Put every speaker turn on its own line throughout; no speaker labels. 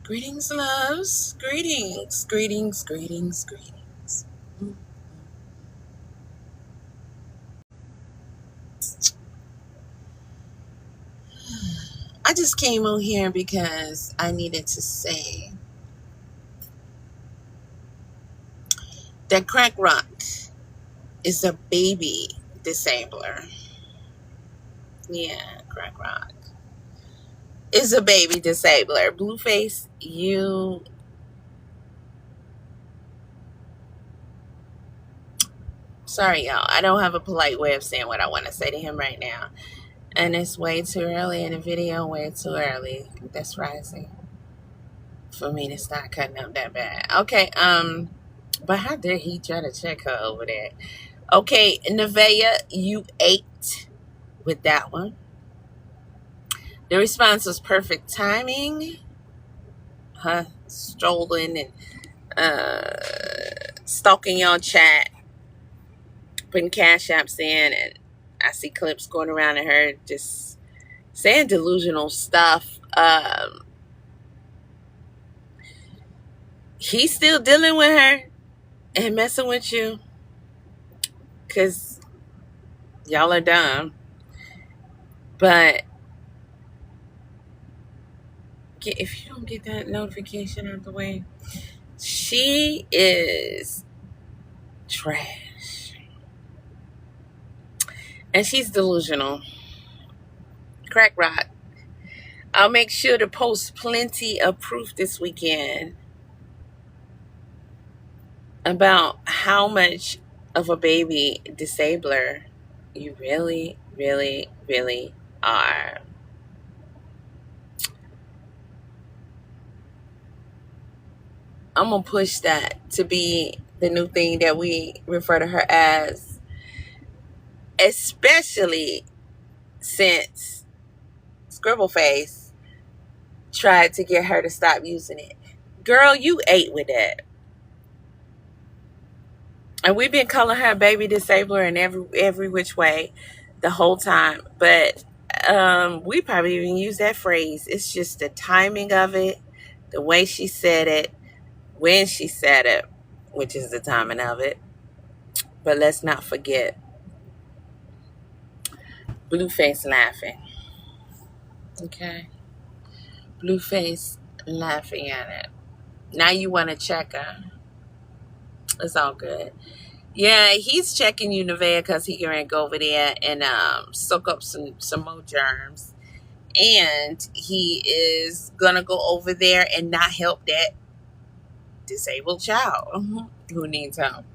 Greetings, loves. Greetings, greetings, greetings, greetings. I just came on here because I needed to say that crack rock is a baby disabler. Yeah, crack rock is a baby disabler. Blueface, you. Sorry, y'all. I don't have a polite way of saying what I want to say to him right now. And it's way too early in the video, way too early. That's rising for me to start cutting up that bad. Okay, but how dare he try to check her over there? Okay, Nevaeh, you ate with that one. The response was perfect timing. Her strolling and stalking your chat, putting cash apps in, and I see clips going around of her just saying delusional stuff. He's still dealing with her and messing with you because y'all are dumb. But if you don't get that notification out the way, she is trash. And she's delusional. Crack rock. I'll make sure to post plenty of proof this weekend about how much of a baby disabler you really, really, really are. I'm going to push that to be the new thing that we refer to her as, especially since Scribbleface tried to get her to stop using it. Girl, you ate with that. And we've been calling her a baby disabler in every which way the whole time. But we probably even use that phrase. It's just the timing of it, the way she said it, when she said it, which is the timing of it. But let's not forget Blueface laughing. Okay? Blueface laughing at it. Now you want to check her. It's all good. Yeah, he's checking you, Nevaeh, because he can go over there and soak up some more germs. And he is going to go over there and not help that disabled child who needs help.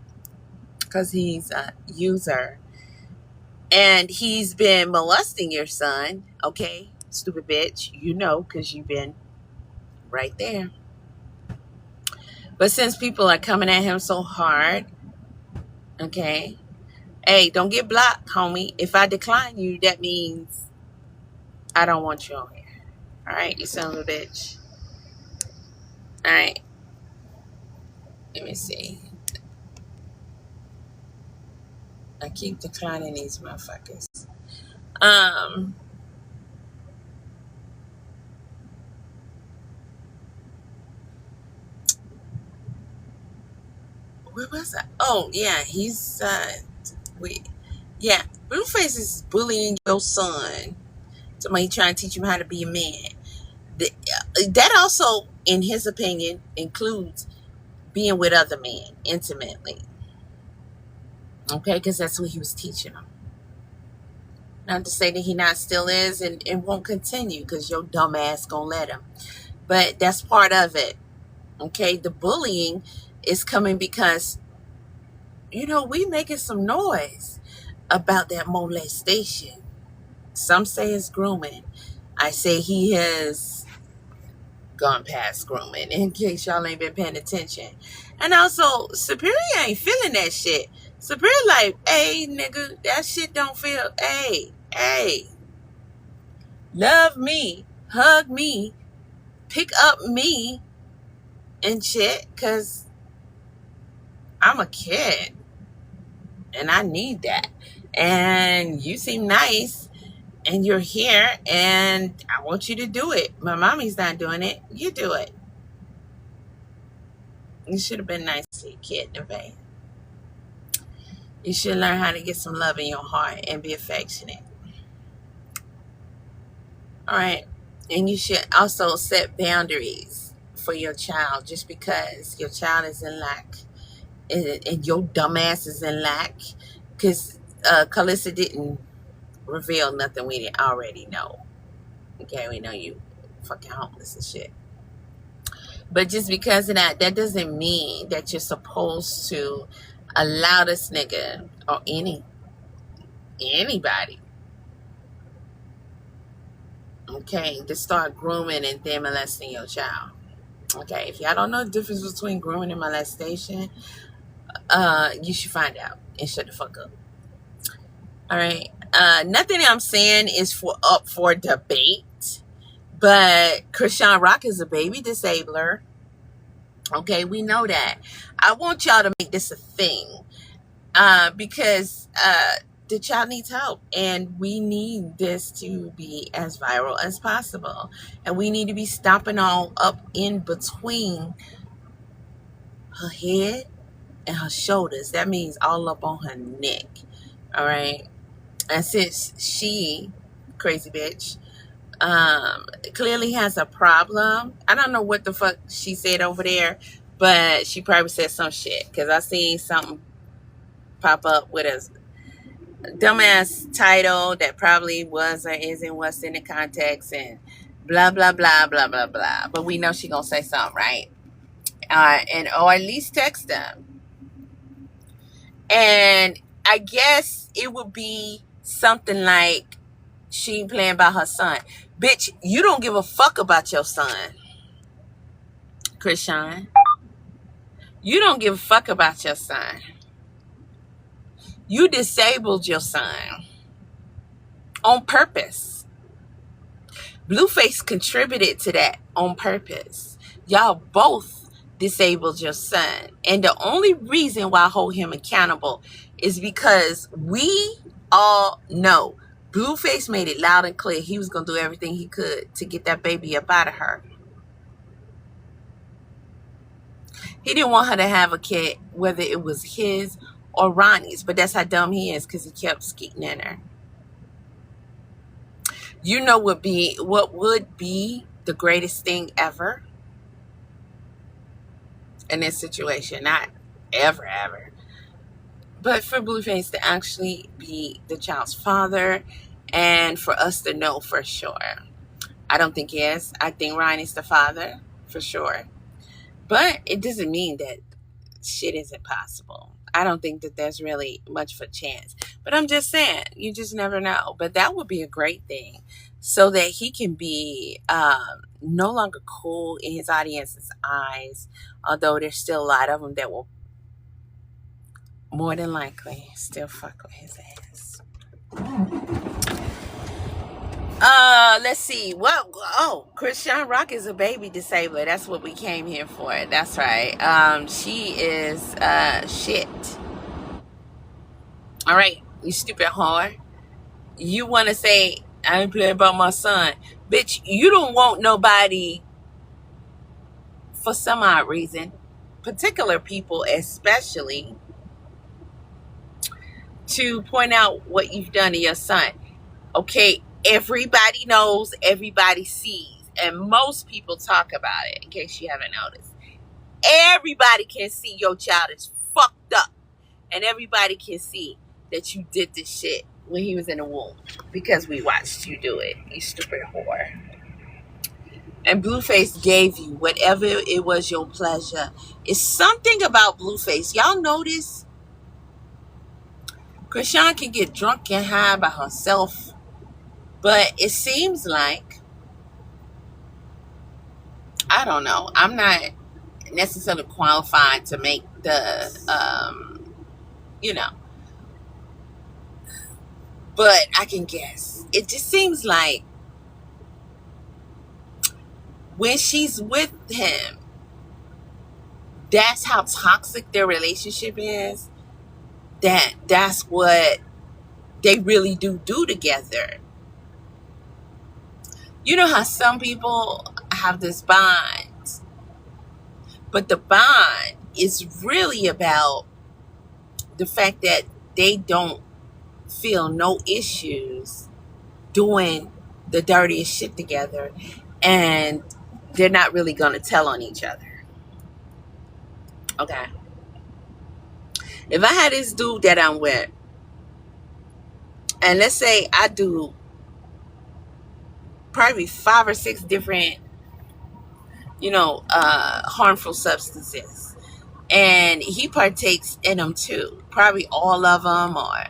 Because he's a user. And he's been molesting your son, okay? Stupid bitch. You know, because you've been right there. But since people are coming at him so hard, okay? Hey, don't get blocked, homie. If I decline you, that means I don't want you on here. All right, you son of a bitch. All right. Let me see. I keep declining these motherfuckers. Where was I? Oh, yeah, he's Blueface is bullying your son. Somebody trying to teach him how to be a man. That also, in his opinion, includes being with other men intimately. Okay, because that's what he was teaching him. Not to say that he not still is and won't continue because your dumb ass gonna let him. But that's part of it. Okay, the bullying is coming because, we making some noise about that molestation. Some say it's grooming. I say he has gone past grooming, in case y'all ain't been paying attention. And also, Superior ain't feeling that shit. Superior like, hey, nigga, that shit don't feel, hey, love me, hug me, pick up me, and shit, because I'm a kid, and I need that. And you seem nice, and you're here, and I want you to do it. My mommy's not doing it. You do it. You should have been nice to your kid, Nevaeh. You should learn how to get some love in your heart and be affectionate. All right. And you should also set boundaries for your child. Just because your child is in lack and your dumbass is in lack, because Calissa didn't reveal nothing we didn't already know. Okay, we know you fucking homeless and shit. But just because of that, that doesn't mean that you're supposed to allow this nigga or anybody, okay, to start grooming and then molesting your child. Okay, if y'all don't know the difference between grooming and molestation, you should find out and shut the fuck up. All right. Nothing I'm saying is up for debate, but Chrisean Rock is a baby disabler. Okay, we know that. I want y'all to make this a thing, because the child needs help, and we need this to be as viral as possible, and we need to be stomping all up in between her head and her shoulders. That means all up on her neck. All right. And since she, crazy bitch, clearly has a problem, I don't know what the fuck she said over there, but she probably said some shit, because I seen something pop up with a dumbass title that probably was or isn't what's in the context, and blah blah blah blah blah blah. But we know she gonna say something, right? Or at least text them. And I guess it would be something like she ain't playing by her son. Bitch, you don't give a fuck about your son, Chrisean. You don't give a fuck about your son. You disabled your son on purpose. Blueface contributed to that on purpose. Y'all both disabled your son. And the only reason why I hold him accountable is because we all know Blueface made it loud and clear he was going to do everything he could to get that baby up out of her. He didn't want her to have a kid, whether it was his or Ronnie's. But that's how dumb he is, because he kept skeeting in her. You know what would be the greatest thing ever in this situation? Not ever. But for Blueface to actually be the child's father, and for us to know for sure. I don't think he is. I think Ryan is the father for sure. But it doesn't mean that shit isn't possible. I don't think that there's really much of a chance. But I'm just saying, you just never know. But that would be a great thing, so that he can be no longer cool in his audience's eyes, although there's still a lot of them that will more than likely still fuck with his ass. Let's see. Chrisean Rock is a baby disabler. That's what we came here for. That's right. She is shit. All right, you stupid whore. You want to say, I ain't playing about my son. Bitch, you don't want nobody, for some odd reason, particular people especially, to point out what you've done to your son. Okay, everybody knows, everybody sees, and most people talk about it, in case you haven't noticed. Everybody can see your child is fucked up, and everybody can see that you did this shit when he was in the womb, because we watched you do it, you stupid whore. And Blueface gave you whatever it was your pleasure. It's something about Blueface. Y'all notice Chrisean can get drunk and high by herself, but it seems like, I don't know, I'm not necessarily qualified to make the, but I can guess. It just seems like when she's with him, that's how toxic their relationship is. That's what they really do together. You know how some people have this bond But the bond is really about the fact that they don't feel no issues doing the dirtiest shit together, and they're not really going to tell on each other. Okay. If I had this dude that I'm with, and let's say I do probably 5 or 6 different, harmful substances, and he partakes in them too, probably all of them, or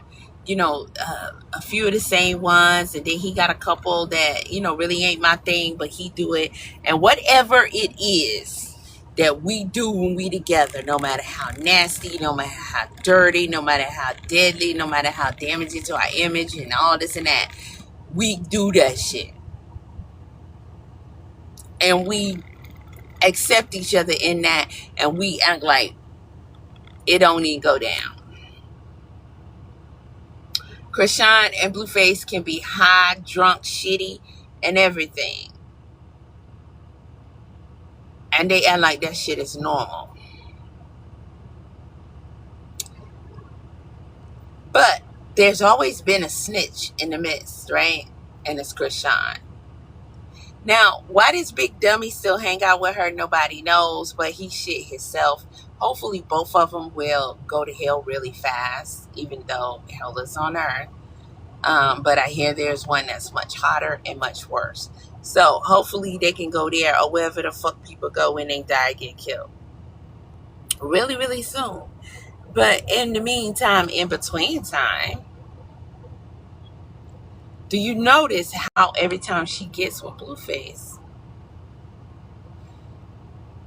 a few of the same ones, and then he got a couple that really ain't my thing, but he do it. And whatever it is that we do when we together, no matter how nasty, no matter how dirty, no matter how deadly, no matter how damaging to our image and all this and that, we do that shit, and we accept each other in that, and we act like it don't even go down. Chrisean and Blueface can be high, drunk, shitty, and everything, and they act like that shit is normal. But there's always been a snitch in the midst, right? And it's Chrisean. Now, why this big dummy still hang out with her, nobody knows, but he shit himself. Hopefully both of them will go to hell really fast, even though hell is on earth. But I hear there's one that's much hotter and much worse. So hopefully they can go there, or wherever the fuck people go when they die, get killed really, really soon. But in the meantime, in between time, do you notice how every time she gets with Blueface,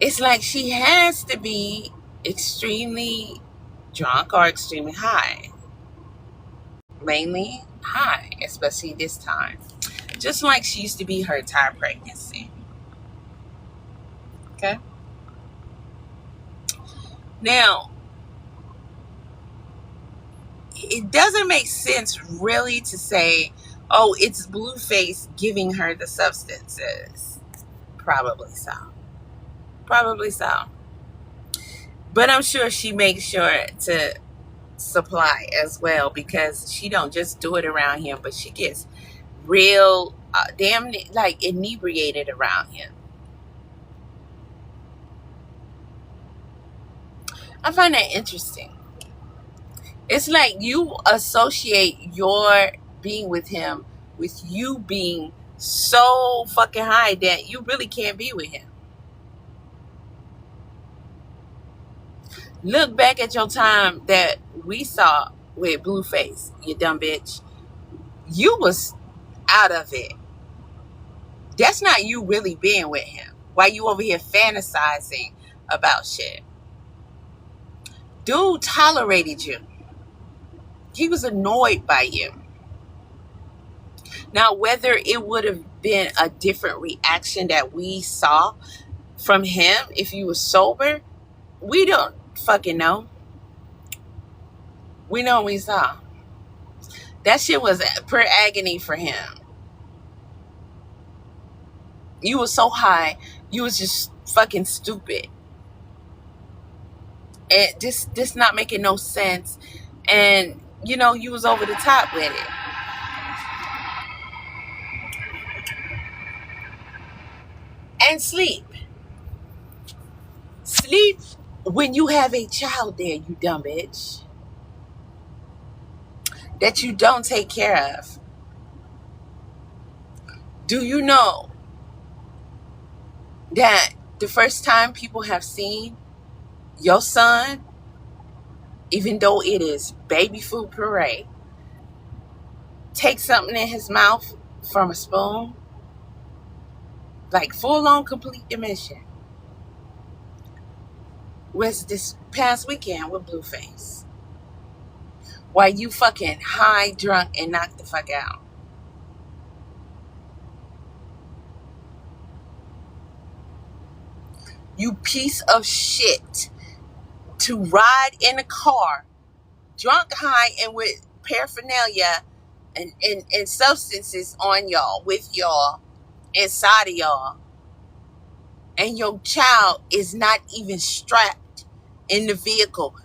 it's like she has to be extremely drunk or extremely high? Mainly high, especially this time. Just like she used to be her entire pregnancy. Okay? Now, it doesn't make sense really to say, oh, it's Blueface giving her the substances. Probably so. Probably so. But I'm sure she makes sure to supply as well, because she don't just do it around him, but she gets real damn like inebriated around him. I find that interesting. It's like you associate your being with him with you being so fucking high that you really can't be with him. Look back at your time that we saw with Blueface, you dumb bitch. You was out of it. That's not you really being with him. Why you over here fantasizing about shit? Dude tolerated you. He was annoyed by you. Now, whether it would have been a different reaction that we saw from him if you were sober, we don't fucking know. We know what we saw. That shit was pure agony for him. You were so high, you was just fucking stupid. And this not making no sense. And you was over the top with it. And sleep when you have a child there, you dumb bitch, that you don't take care of. Do you know that the first time people have seen your son, even though it is baby food puree, take something in his mouth from a spoon, like full on complete dementia, was this past weekend with Blueface, while you fucking high, drunk, and knocked the fuck out. You piece of shit, to ride in a car drunk, high, and with paraphernalia and substances on y'all, with y'all, inside of y'all, and your child is not even strapped in the vehicle.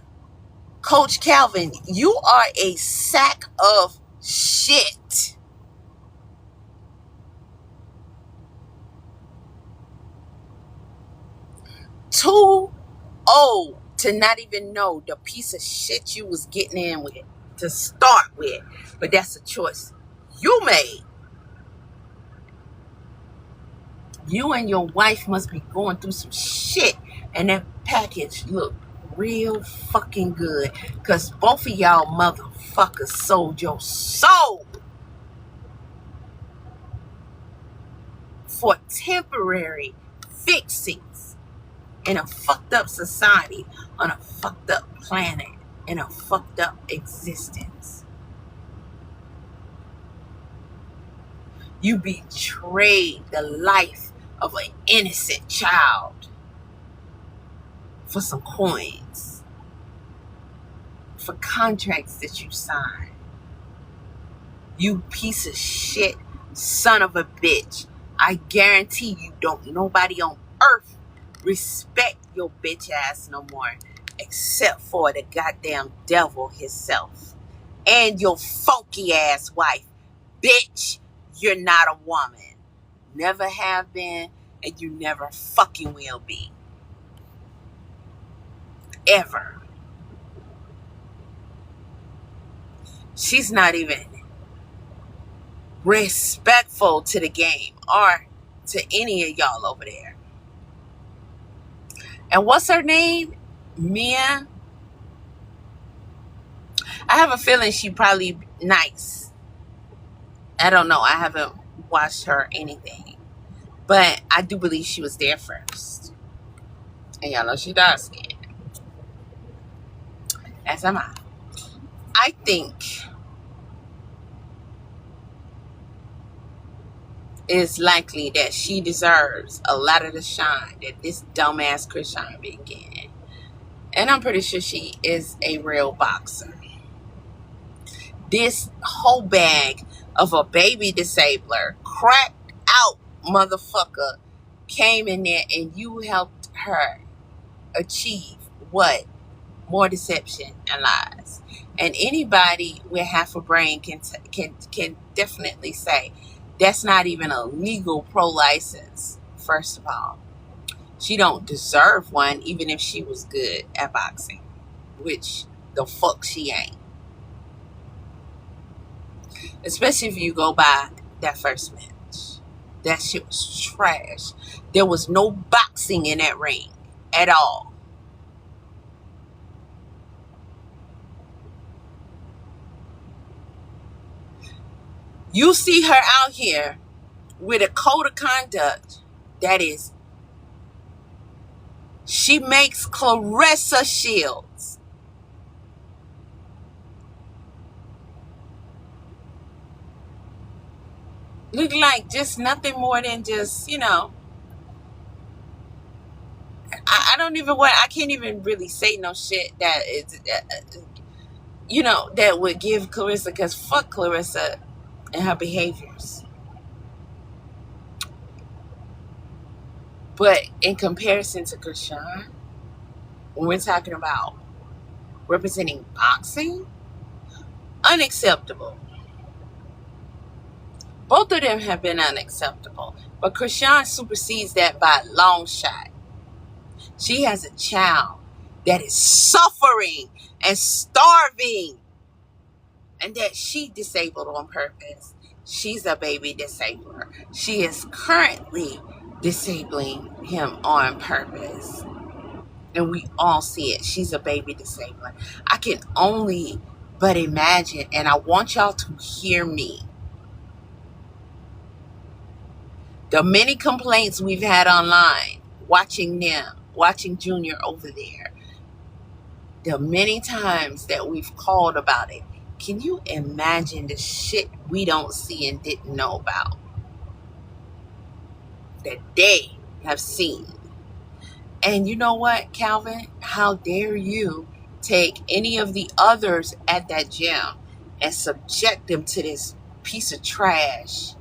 Coach Calvin, you are a sack of shit. Too old to not even know the piece of shit you was getting in with to start with. But that's a choice you made. You and your wife must be going through some shit, and that package look real fucking good, because both of y'all motherfuckers sold your soul for temporary fixings in a fucked up society, on a fucked up planet, in a fucked up existence. You betrayed the life of an innocent child for some coins, for contracts that you signed. You piece of shit, son of a bitch. I guarantee you don't nobody on earth respect your bitch ass no more, except for the goddamn devil himself and your funky ass wife. Bitch, you're not a woman. Never have been, and you never fucking will be. Ever. She's not even respectful to the game or to any of y'all over there. And what's her name? Mia. I have a feeling she probably nice. I don't know. I haven't watched her anything. But I do believe she was there first. And y'all know she dark skinned. As am I. I think it's likely that she deserves a lot of the shine that this dumbass Chrisean been getting. And I'm pretty sure she is a real boxer. This whole bag of a baby disabler, cracked out motherfucker, came in there and you helped her achieve what? More deception and lies. And anybody with half a brain can definitely say that's not even a legal pro license. First of all, she don't deserve one, even if she was good at boxing, which the fuck she ain't. Especially if you go by that first match. That shit was trash. There was no boxing in that ring at all. You see her out here with a code of conduct that is, she makes Clarissa Shields. Look like just nothing more than just, I don't even want, I can't even really say no shit that is, that would give Clarissa, because fuck Clarissa and her behaviors. But in comparison to Chrisean, when we're talking about representing boxing, unacceptable. Both of them have been unacceptable. But Chrisean supersedes that by a long shot. She has a child that is suffering and starving, and that she disabled on purpose. She's a baby disabler. She is currently disabling him on purpose. And we all see it. She's a baby disabler. I can only but imagine, and I want y'all to hear me. The many complaints we've had online, watching Junior over there. The many times that we've called about it. Can you imagine the shit we don't see and didn't know about? That they have seen. And you know what, Calvin? How dare you take any of the others at that gym and subject them to this piece of trash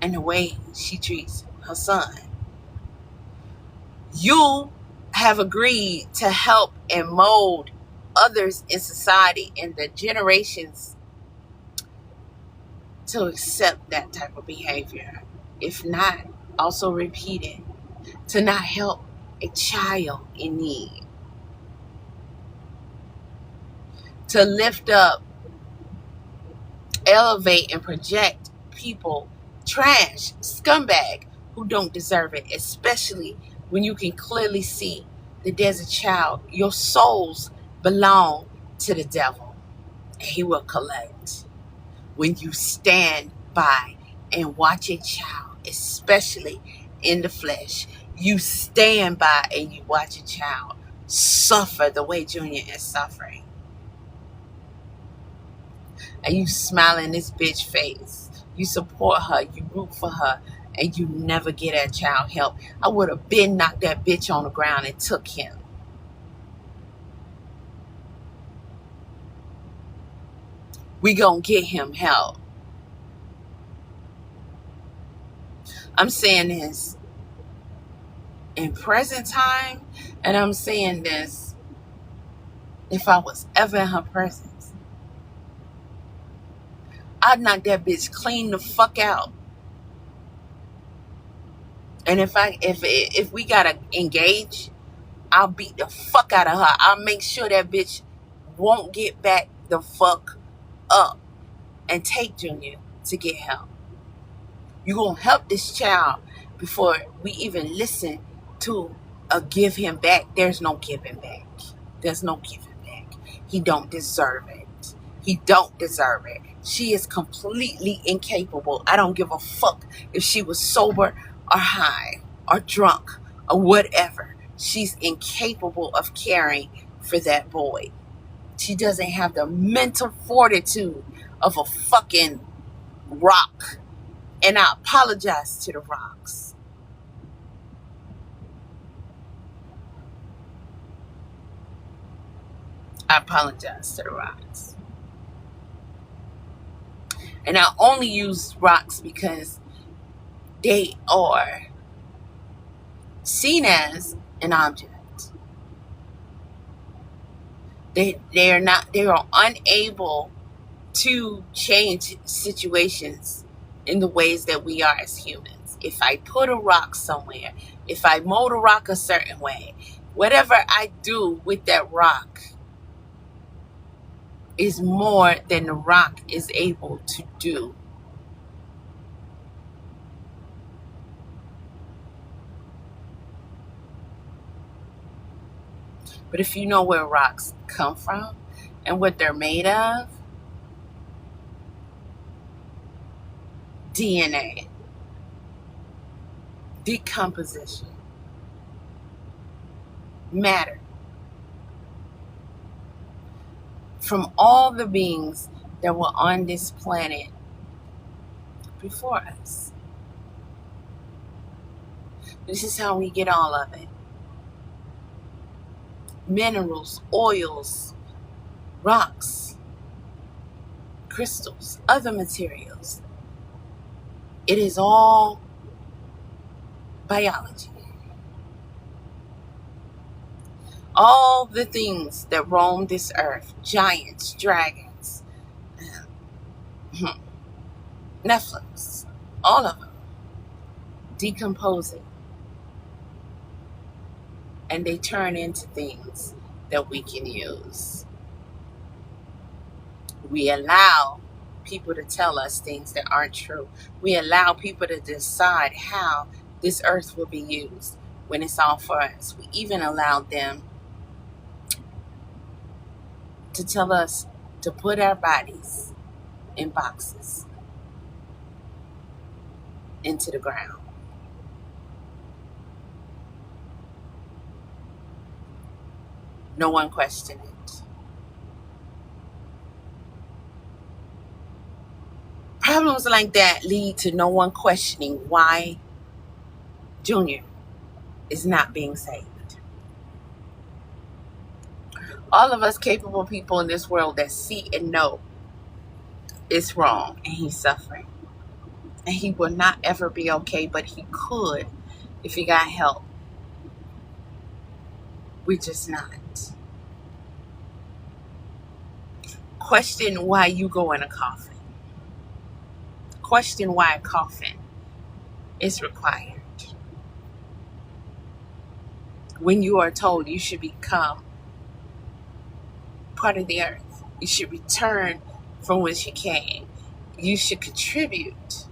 and the way she treats her son. You have agreed to help and mold others in society and the generations to accept that type of behavior. If not, also repeat it. To not help a child in need. To lift up, elevate, and project people, trash, scumbag, who don't deserve it, especially when you can clearly see that there's a child. Your souls belong to the devil, and he will collect. When you stand by and watch a child, especially in the flesh, you stand by and you watch a child suffer the way Junior is suffering, and you smile in this bitch face. You support her, you root for her, and you never get that child help. I would have been knocked that bitch on the ground and took him. We gonna get him help. I'm saying this in present time, and I'm saying this if I was ever in her presence. I'd knock that bitch clean the fuck out. And if we gotta engage, I'll beat the fuck out of her. I'll make sure that bitch won't get back the fuck up and take Junior to get help. You gonna help this child before we even listen to a give him back. There's no giving back. There's no giving back. He don't deserve it. He don't deserve it. She is completely incapable. I don't give a fuck if she was sober or high or drunk or whatever. She's incapable of caring for that boy. She doesn't have the mental fortitude of a fucking rock. And I apologize to the rocks. I apologize to the rocks. And I only use rocks because they are seen as an object. They are unable to change situations in the ways that we are as humans. If I put a rock somewhere, if I mold a rock a certain way, whatever I do with that rock is more than the rock is able to do. But if you know where rocks come from and what they're made of, DNA, decomposition, matter, from all the beings that were on this planet before us. This is how we get all of it. Minerals, oils, rocks, crystals, other materials. It is all biology. All the things that roam this earth, giants, dragons, Netflix, all of them, decomposing. And they turn into things that we can use. We allow people to tell us things that aren't true. We allow people to decide how this earth will be used when it's all for us. We even allow them to tell us to put our bodies in boxes into the ground. No one questioned it. Problems like that lead to no one questioning why Junior is not being saved. All of us capable people in this world that see and know it's wrong and he's suffering. And he will not ever be okay, but he could if he got help. We're just not. Question why you go in a coffin. Question why a coffin is required. When you are told you should become part of the earth, you should return from which you came, you should contribute.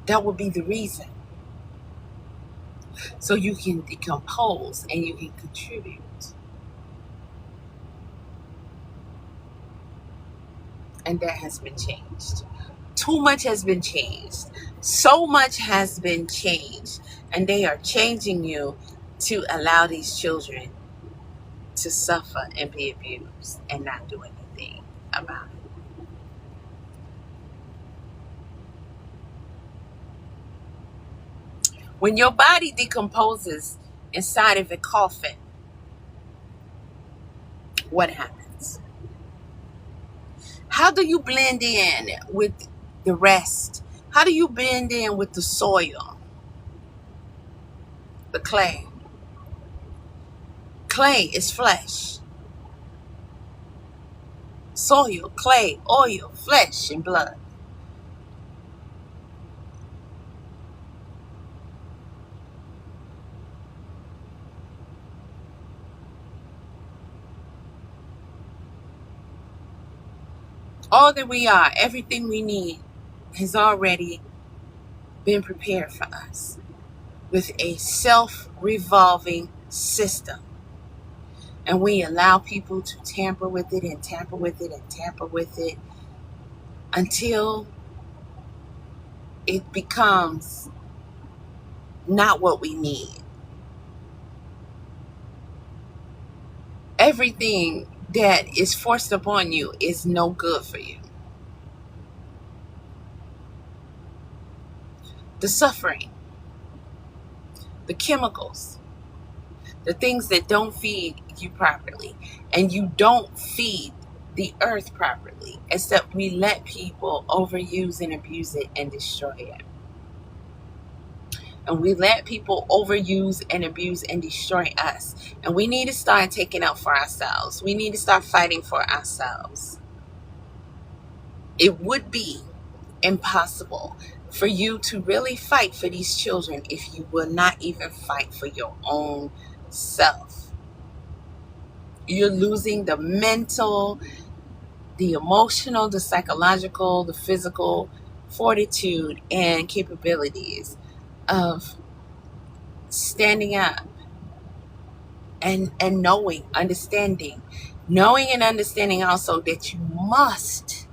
That would be the reason. So you can decompose and you can contribute. And that has been changed. Too much has been changed. So much has been changed. And they are changing you to allow these children to suffer and be abused and not do anything about it. When your body decomposes inside of a coffin, what happens? How do you blend in with the rest? How do you blend in with the soil? The clay. Clay is flesh. Soil, clay, oil, flesh, and blood. All that we are, everything we need, has already been prepared for us with a self-revolving system. And we allow people to tamper with it and tamper with it and tamper with it until it becomes not what we need. Everything that is forced upon you is no good for you. The suffering, the chemicals, the things that don't feed you properly, and you don't feed the earth properly, except we let people overuse and abuse it and destroy it. And we let people overuse and abuse and destroy us. And we need to start taking up for ourselves. We need to start fighting for ourselves. It would be impossible for you to really fight for these children if you will not even fight for your own self. You're losing the mental, the emotional, the psychological, the physical fortitude and capabilities of standing up and knowing, understanding. Knowing and understanding also that you must.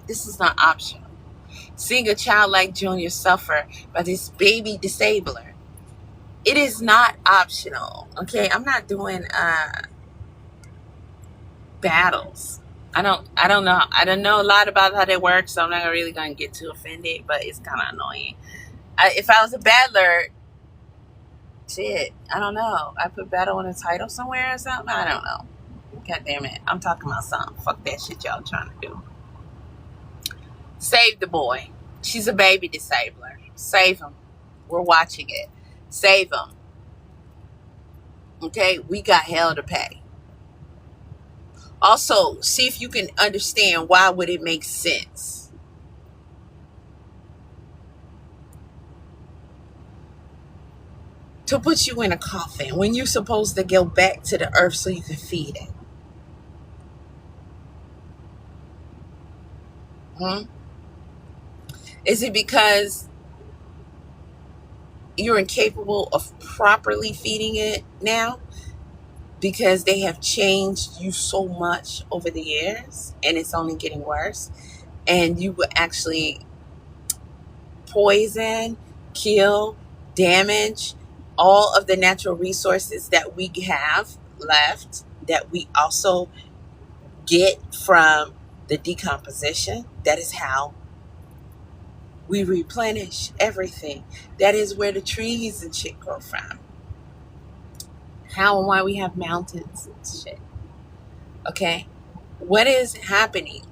This is not optional. Seeing a child like Junior suffer by this baby disabler, it is not optional. Okay, I'm not doing battles. I don't know a lot about how they work, so I'm not really gonna get too offended, but it's kind of annoying. If I was a battler, shit, I don't know. I put battle in the title somewhere or something. I don't know. God damn it, I'm talking about something. Fuck that shit y'all trying to do. Save the boy. She's a baby disabler. Save him. We're watching it. Save him. Okay, we got hell to pay. Also, see if you can understand why would it make sense. To put you in a coffin when you're supposed to go back to the earth so you can feed it. Is it because you're incapable of properly feeding it now? Because they have changed you so much over the years and it's only getting worse, and you will actually poison, kill, damage all of the natural resources that we have left, that we also get from the decomposition. That is how we replenish everything. That is where the trees and shit grow from. How and why we have mountains and shit. Okay? What is happening?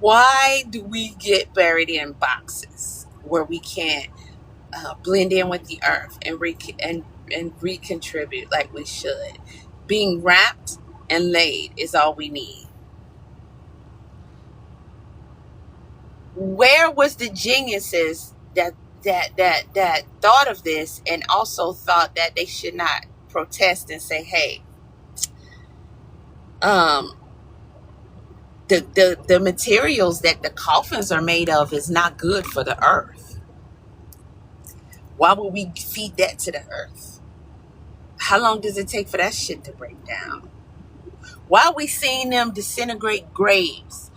Why do we get buried in boxes where we can't blend in with the earth and and recontribute like we should. Being wrapped and laid is all we need. Where was the geniuses that thought of this and also thought that they should not protest and say, hey, um the materials that the coffins are made of is not good for the earth. Why would we feed that to the earth? How long does it take for that shit to break down? Why are we seeing them disintegrate graves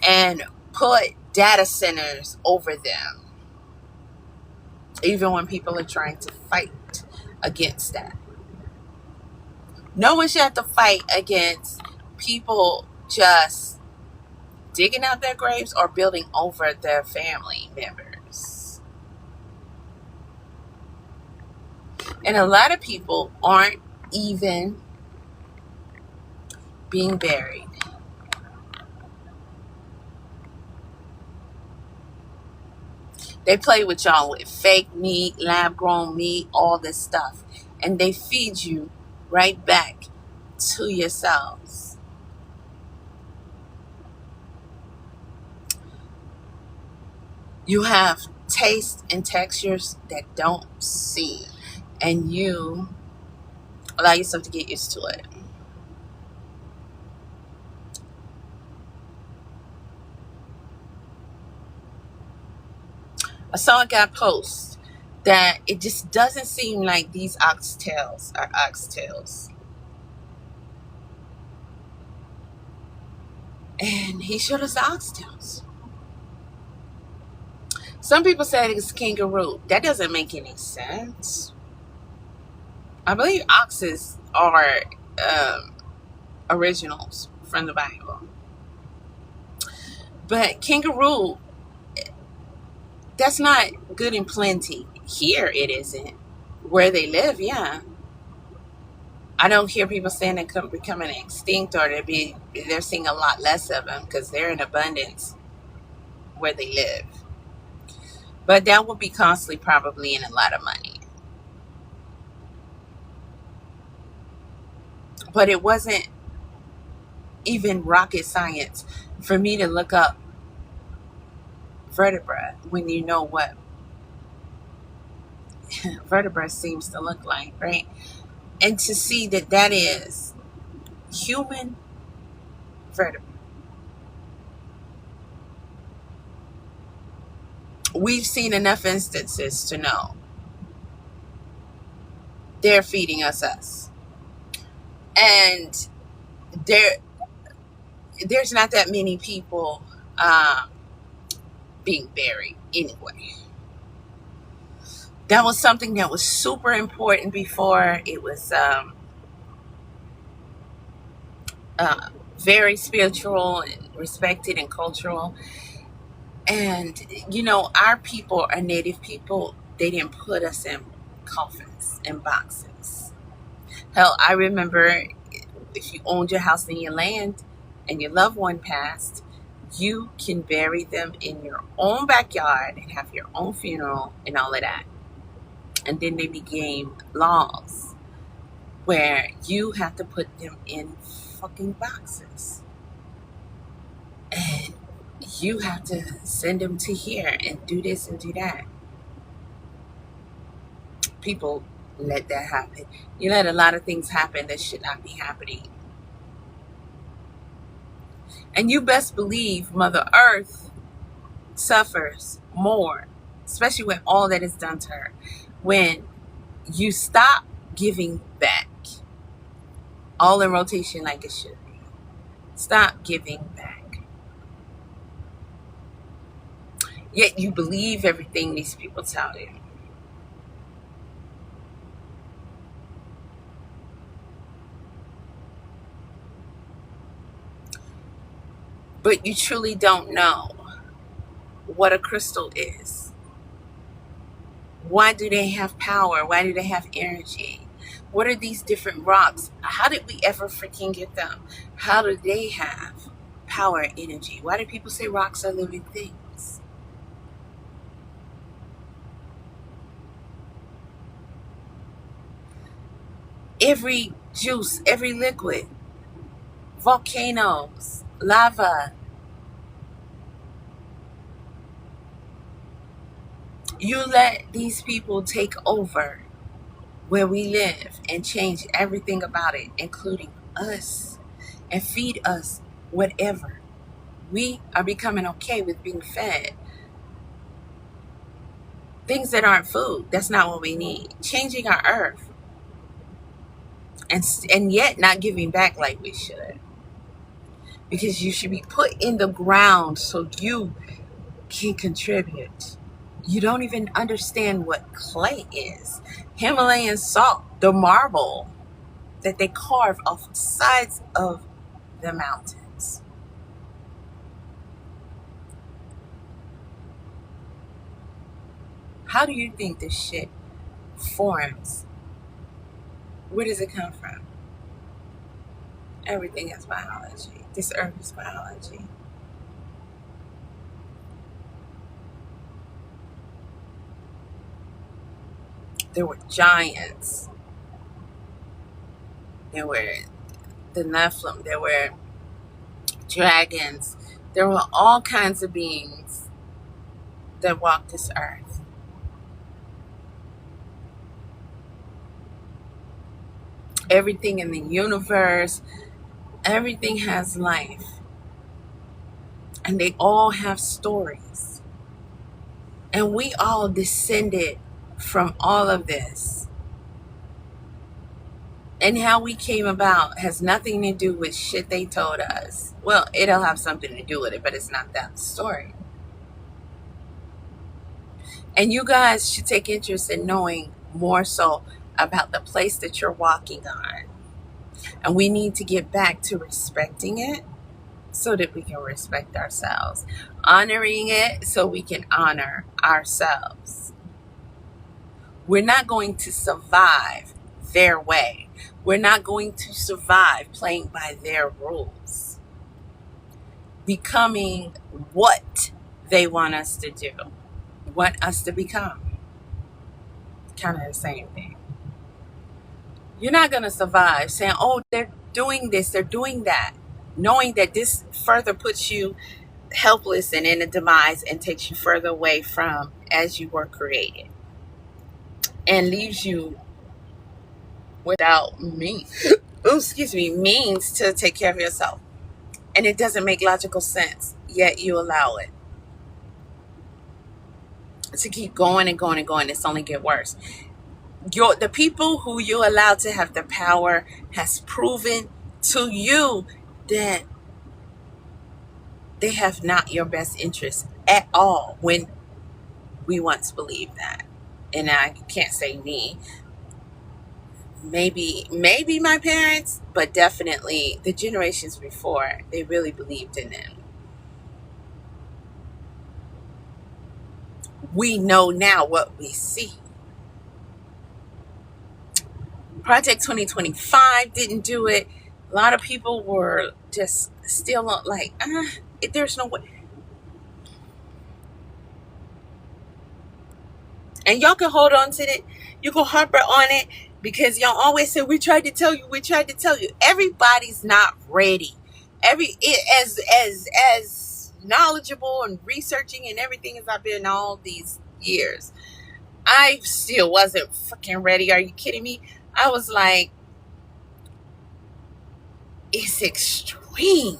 and put data centers over them, even when people are trying to fight against that? No one should have to fight against people just digging out their graves or building over their family members. And a lot of people aren't even being buried. They play with y'all with fake meat, lab grown meat, all this stuff. And they feed you right back to yourselves. You have taste and textures that don't see. And you allow yourself to get used to it. I saw a guy post that it just doesn't seem like these oxtails are oxtails. And he showed us the oxtails. Some people said it's kangaroo. That doesn't make any sense. I believe oxes are originals from the Bible. But kangaroo, that's not good and plenty. Here it isn't. Where they live, yeah. I don't hear people saying they're becoming extinct or they're seeing a lot less of them because they're in abundance where they live. But that would be costly probably and a lot of money. But it wasn't even rocket science for me to look up vertebra when you know what vertebra seems to look like, right? And to see that that is human vertebra. We've seen enough instances to know they're feeding us. And there's not that many people being buried anyway. That was something that was super important before. It was very spiritual and respected and cultural. And, you know, our people, our native people, they didn't put us in coffins and boxes. Hell, I remember if you owned your house and your land and your loved one passed, you can bury them in your own backyard and have your own funeral and all of that. And then they became laws where you have to put them in fucking boxes. And you have to send them to here and do this and do that. People let that happen. You let a lot of things happen that should not be happening. And you best believe Mother Earth suffers more, especially when all that is done to her. When you stop giving back, all in rotation like it should be. Stop giving back. Yet you believe everything these people tell you. But you truly don't know what a crystal is. Why do they have power? Why do they have energy? What are these different rocks? How did we ever freaking get them? How do they have power and energy? Why do people say rocks are living things? Every juice, every liquid, volcanoes, lava. You let these people take over where we live and change everything about it, including us, and feed us whatever. We are becoming okay with being fed things that aren't food. That's not what we need. Changing our earth, and yet not giving back like we should. Because you should be put in the ground so you can contribute. You don't even understand what clay is. Himalayan salt, the marble that they carve off the sides of the mountains. How do you think this shit forms? Where does it come from? Everything is biology. This earth is biology. There were giants. There were the Nephilim. There were dragons. There were all kinds of beings that walked this earth. Everything in the universe, everything has life. And they all have stories. And we all descended from all of this. And how we came about has nothing to do with shit they told us. Well, it'll have something to do with it, but it's not that story. And you guys should take interest in knowing more so about the place that you're walking on. And we need to get back to respecting it so that we can respect ourselves. Honoring it so we can honor ourselves. We're not going to survive their way. We're not going to survive playing by their rules. Becoming what they want us to do. Want us to become. Kind of the same thing. You're not going to survive saying, oh, they're doing this, they're doing that. Knowing that this further puts you helpless and in a demise and takes you further away from as you were created. And leaves you without means to take care of yourself. And it doesn't make logical sense, yet you allow it to keep going and going and going. It's only get worse. The people who you allow to have the power has proven to you that they have not your best interest at all, when we once believed that. And I can't say me. Maybe my parents, but definitely the generations before, they really believed in them. We know now what we see. Project 2025 didn't do it. A lot of people were just still like, there's no way. And y'all can hold on to it. You can harper on it because y'all always say, we tried to tell you. Everybody's not ready. As knowledgeable and researching and everything as I've been all these years, I still wasn't freaking ready. Are you kidding me? I was like, it's extreme.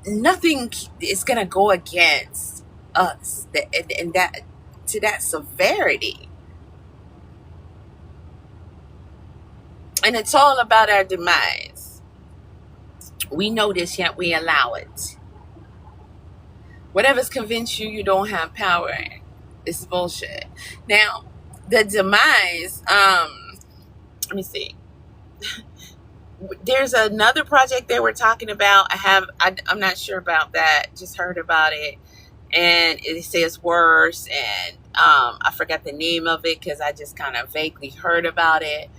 Nothing is gonna go against us and that to that severity. And it's all about our demise. We know this, yet we allow it. Whatever's convinced you don't have power, it's bullshit. Now, the demise, let me see. There's another project they were talking about. I'm not sure about that. Just heard about it. And it says worse. And I forgot the name of it because I just kind of vaguely heard about it.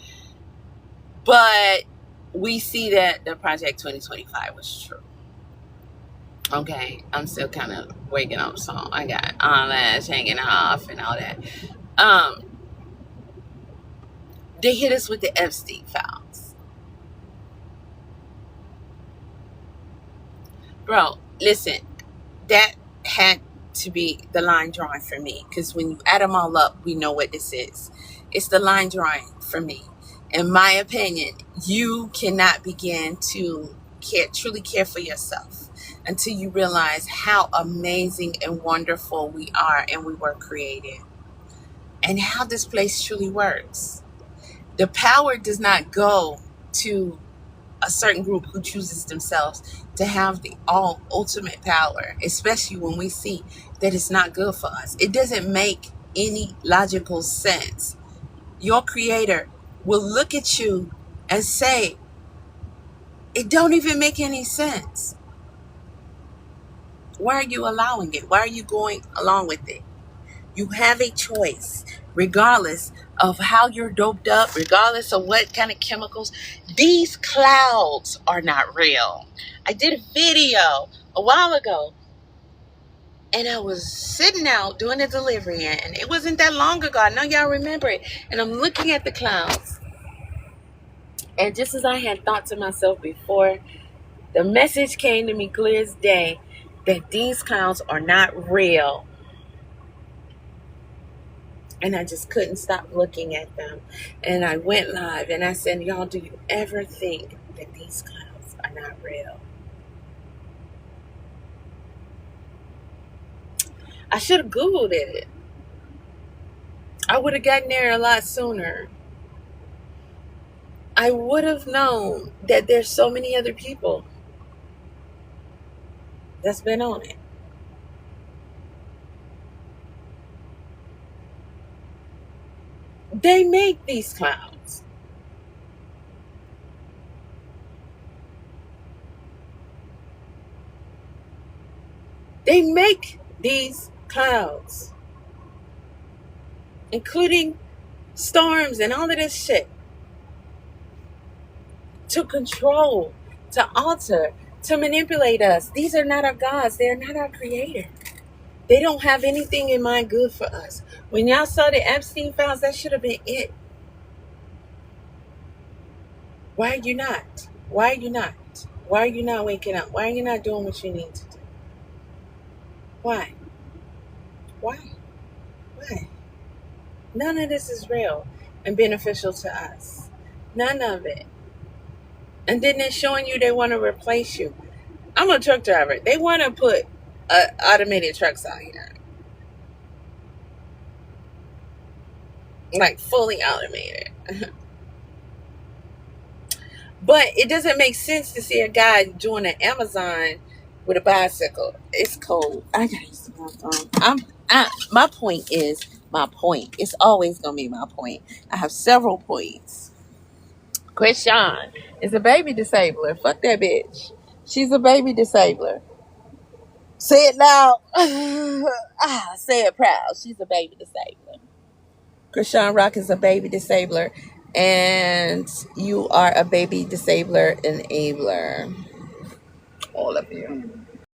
But we see that the Project 2025 was true. Okay, I'm still kind of waking up, so I got eyelash hanging off and all that. They hit us with the Epstein files. Bro, listen, that had to be the line drawing for me, because when you add them all up, we know what this is. It's the line drawing for me. In my opinion, you cannot begin to truly care for yourself until you realize how amazing and wonderful we are and we were created, and how this place truly works. The power does not go to a certain group who chooses themselves to have the all ultimate power, especially when we see that it's not good for us. It doesn't make any logical sense. Your creator will look at you and say, it don't even make any sense. Why are you allowing it? Why are you going along with it? You have a choice, regardless of how you're doped up, regardless of what kind of chemicals. These clouds are not real. I did a video a while ago, and I was sitting out doing a delivery, and it wasn't that long ago. I know y'all remember it. And I'm looking at the clouds, and just as I had thought to myself before, the message came to me clear as day that these clouds are not real. And I just couldn't stop looking at them. And I went live and I said, y'all, do you ever think that these clouds are not real? I should have Googled it. I would have gotten there a lot sooner. I would have known that there's so many other people that's been on it. They make these clouds. They make these clouds, including storms and all of this shit, to control, to alter, to manipulate us. These are not our gods. They are not our creator. They don't have anything in mind good for us. When y'all saw the Epstein files, that should have been it. Why are you not? Why are you not? Why are you not waking up? Why are you not doing what you need to do? Why? Why? Why? None of this is real and beneficial to us. None of it. And then they're showing you they want to replace you. I'm a truck driver. They want to put automated trucks out here. Like fully automated. But it doesn't make sense to see a guy doing an Amazon with a bicycle. It's cold. I gotta use my phone. My point is my point. It's always gonna be my point. I have several points. Chrisean is a baby disabler. Fuck that bitch. She's a baby disabler. Say it loud. Say it proud. She's a baby disabler. Chrisean Rock is a baby disabler, and you are a baby disabler enabler. All of you.